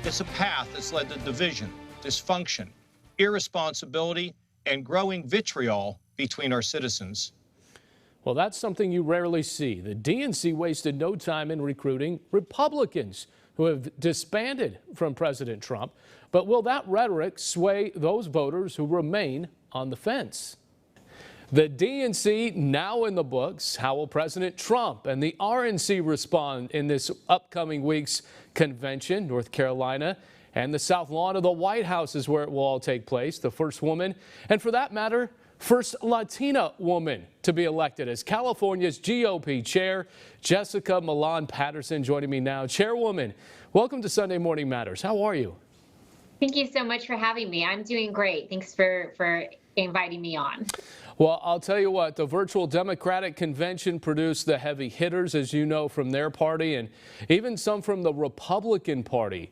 It's a path that's led to division, dysfunction, irresponsibility, and growing vitriol between our citizens. Well, that's something you rarely see. The DNC wasted no time in recruiting Republicans who have disbanded from President Trump. But will that rhetoric sway those voters who remain on the fence? The DNC now in the books. How will President Trump and the RNC respond in this upcoming week's convention? North Carolina and the South Lawn of the White House is where it will all take place. The first woman, and for that matter, first Latina woman to be elected as California's GOP Chair. Jessica Milan Patterson joining me now. Chairwoman, welcome to Sunday Morning Matters. How are you? Thank you so much for having me. I'm doing great. Thanks for inviting me on. Well, I'll tell you what, the virtual Democratic convention produced the heavy hitters, as you know, from their party and even some from the Republican Party.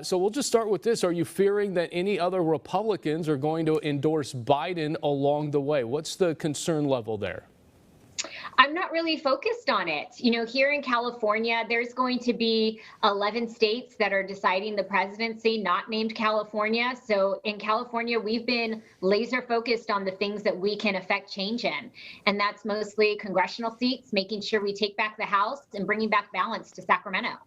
So we'll just start with this. Are you fearing that any other Republicans are going to endorse Biden along the way? What's the concern level there? I'm not really focused on it. You know, here in California, there's going to be 11 states that are deciding the presidency, not named California. So in California, we've been laser focused on the things that we can affect change in. And that's mostly congressional seats, making sure we take back the House and bringing back balance to Sacramento.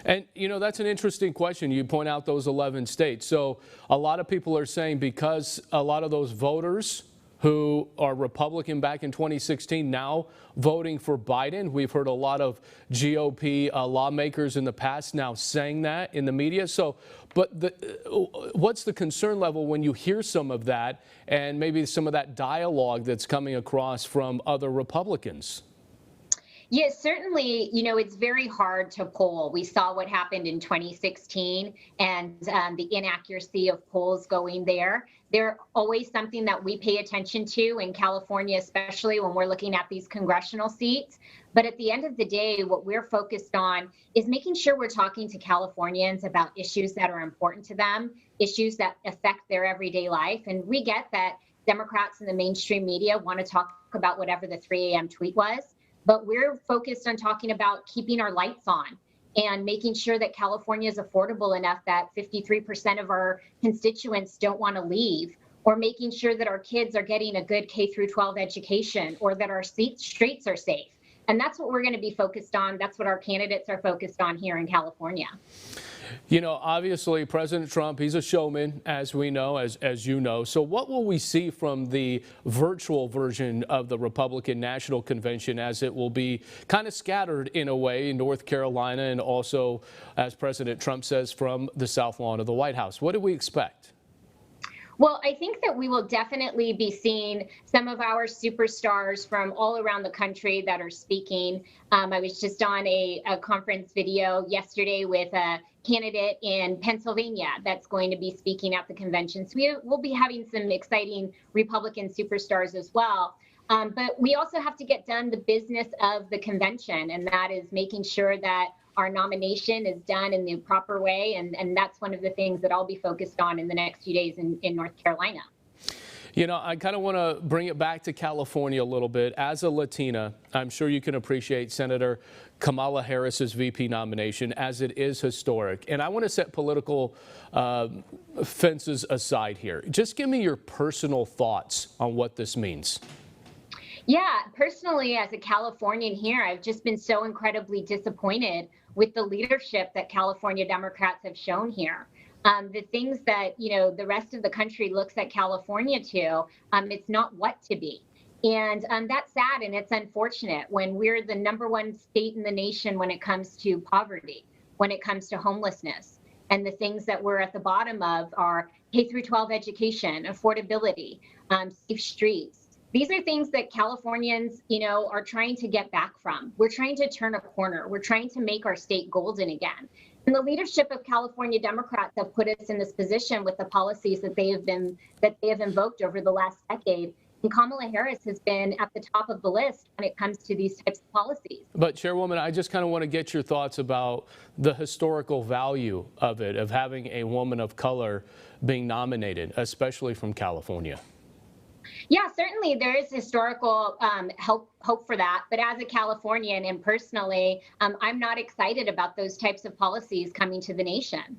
And, you know, that's an interesting question. You point out those 11 states. So a lot of people are saying because a lot of those voters who are Republican back in 2016 now voting for Biden. We've heard a lot of GOP lawmakers in the past now saying that in the media. So, but what's the concern level when you hear some of that and maybe some of that dialogue that's coming across from other Republicans? Yes, certainly, you know, it's very hard to poll. We saw what happened in 2016 and the inaccuracy of polls going there. They're always something that we pay attention to in California, especially when we're looking at these congressional seats. But at the end of the day, what we're focused on is making sure we're talking to Californians about issues that are important to them, issues that affect their everyday life. And we get that Democrats in the mainstream media want to talk about whatever the 3 a.m. tweet was. But we're focused on talking about keeping our lights on and making sure that California is affordable enough that 53% of our constituents don't want to leave, or making sure that our kids are getting a good K through 12 education, or that our streets are safe. And that's what we're going to be focused on. That's what our candidates are focused on here in California. You know, obviously, President Trump, he's a showman, as we know, as you know. So what will we see from the virtual version of the Republican National Convention, as it will be kind of scattered in a way in North Carolina and also, as President Trump says, from the South Lawn of the White House? What do we expect? Well, I think that we will definitely be seeing some of our superstars from all around the country that are speaking. I was just on a conference video yesterday with a candidate in Pennsylvania that's going to be speaking at the convention. So we'll be having some exciting Republican superstars as well. But we also have to get done the business of the convention, and that is making sure that our nomination is done in the proper way. And that's one of the things that I'll be focused on in the next few days in North Carolina. You know, I kind of want to bring it back to California a little bit. As a Latina, I'm sure you can appreciate Senator Kamala Harris's VP nomination, as it is historic. And I want to set political fences aside here. Just give me your personal thoughts on what this means. Yeah, personally, as a Californian here, I've just been so incredibly disappointed with the leadership that California Democrats have shown here. The things that, you know, the rest of the country looks at California to, it's not what to be. And that's sad and it's unfortunate when we're the #1 state in the nation when it comes to poverty, when it comes to homelessness. And the things that we're at the bottom of are K through 12 education, affordability, safe streets. These are things that Californians, you know, are trying to get back from. We're trying to turn a corner. We're trying to make our state golden again. And the leadership of California Democrats have put us in this position with the policies that they have invoked over the last decade. And Kamala Harris has been at the top of the list when it comes to these types of policies. But Chairwoman, I just kind of want to get your thoughts about the historical value of it, of having a woman of color being nominated, especially from California. Yeah, certainly there is historical hope for that. But as a Californian and personally, I'm not excited about those types of policies coming to the nation.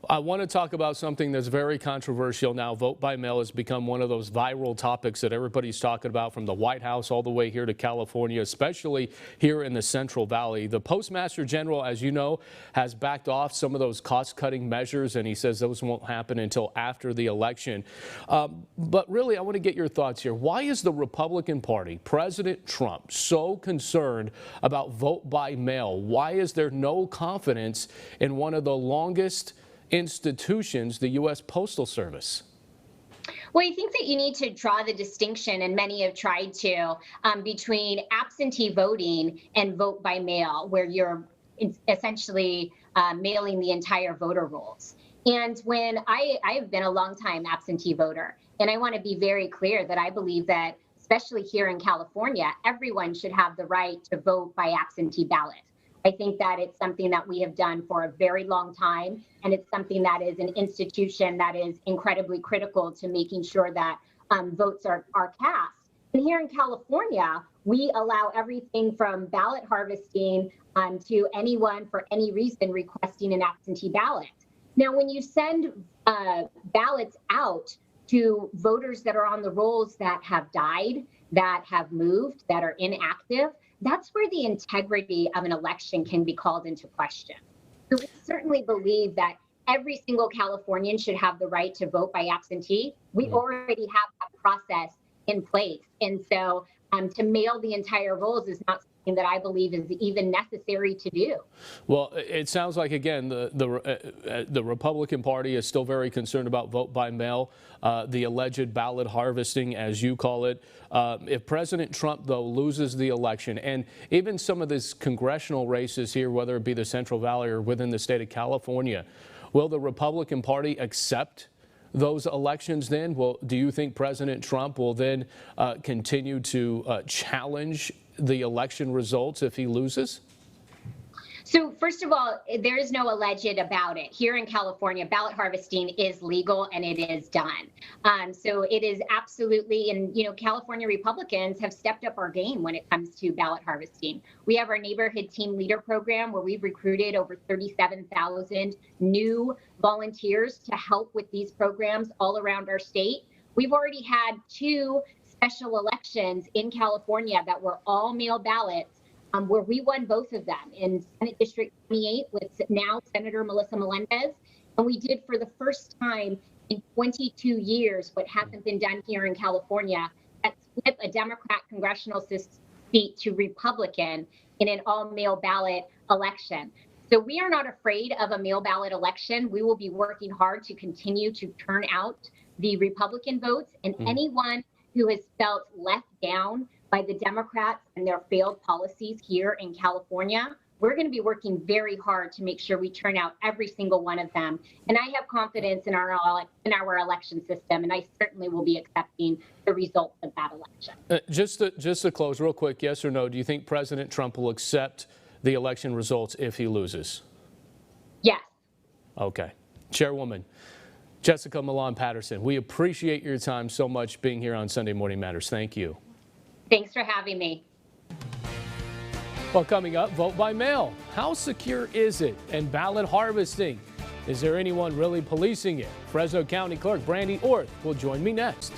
I want to talk about something that's very controversial now. Vote by mail has become one of those viral topics that everybody's talking about, from the White House all the way here to California, especially here in the Central Valley. The Postmaster General, as you know, has backed off some of those cost-cutting measures, and he says those won't happen until after the election. But really, I want to get your thoughts here. Why is the Republican Party, President Trump, so concerned about vote by mail? Why is there no confidence in one of the longest institutions, the U.S. Postal Service? Well, I think that you need to draw the distinction, and many have tried to, between absentee voting and vote by mail, where you're essentially mailing the entire voter rolls. And when I've been a long time absentee voter, and I want to be very clear that I believe that, especially here in California, everyone should have the right to vote by absentee ballot. I think that it's something that we have done for a very long time, and it's something that is an institution that is incredibly critical to making sure that votes are cast. And here in California, we allow everything from ballot harvesting to anyone for any reason requesting an absentee ballot. Now, when you send ballots out to voters that are on the rolls that have died, that have moved, that are inactive, that's where the integrity of an election can be called into question. So we certainly believe that every single Californian should have the right to vote by absentee. We already have that process in place. And so to mail the entire rolls is not something that I believe is even necessary to do. Well, it sounds like, again, the Republican Party is still very concerned about vote by mail, the alleged ballot harvesting, as you call it. If President Trump, though, loses the election, and even some of these congressional races here, whether it be the Central Valley or within the state of California, will the Republican Party accept those elections then? Well, do you think President Trump will then continue to challenge the election results if he loses? So first of all, there is no alleged about it. Here in California, ballot harvesting is legal and it is done. So it is absolutely, and California Republicans have stepped up our game when it comes to ballot harvesting. We have our neighborhood team leader program where we've recruited over 37,000 new volunteers to help with these programs all around our state. We've already had 2 special elections in California that were all mail ballots, where we won both of them in Senate District 28 with now Senator Melissa Melendez. And we did, for the first time in 22 years, what hasn't been done here in California, that's flip a Democrat congressional seat to Republican in an all-mail ballot election. So we are not afraid of a mail ballot election. We will be working hard to continue to turn out the Republican votes, and anyone who has felt left down by the Democrats and their failed policies here in California, we're going to be working very hard to make sure we turn out every single one of them. And I have confidence in our election system, and I certainly will be accepting the results of that election. Just to close real quick, yes or no, do you think President Trump will accept the election results if he loses? Yes. Okay. Chairwoman Jessica Milan Patterson, we appreciate your time so much being here on Sunday Morning Matters. Thank you. Thanks for having me. Well, coming up, vote by mail. How secure is it? And ballot harvesting. Is there anyone really policing it? Fresno County Clerk Brandy Orth will join me next.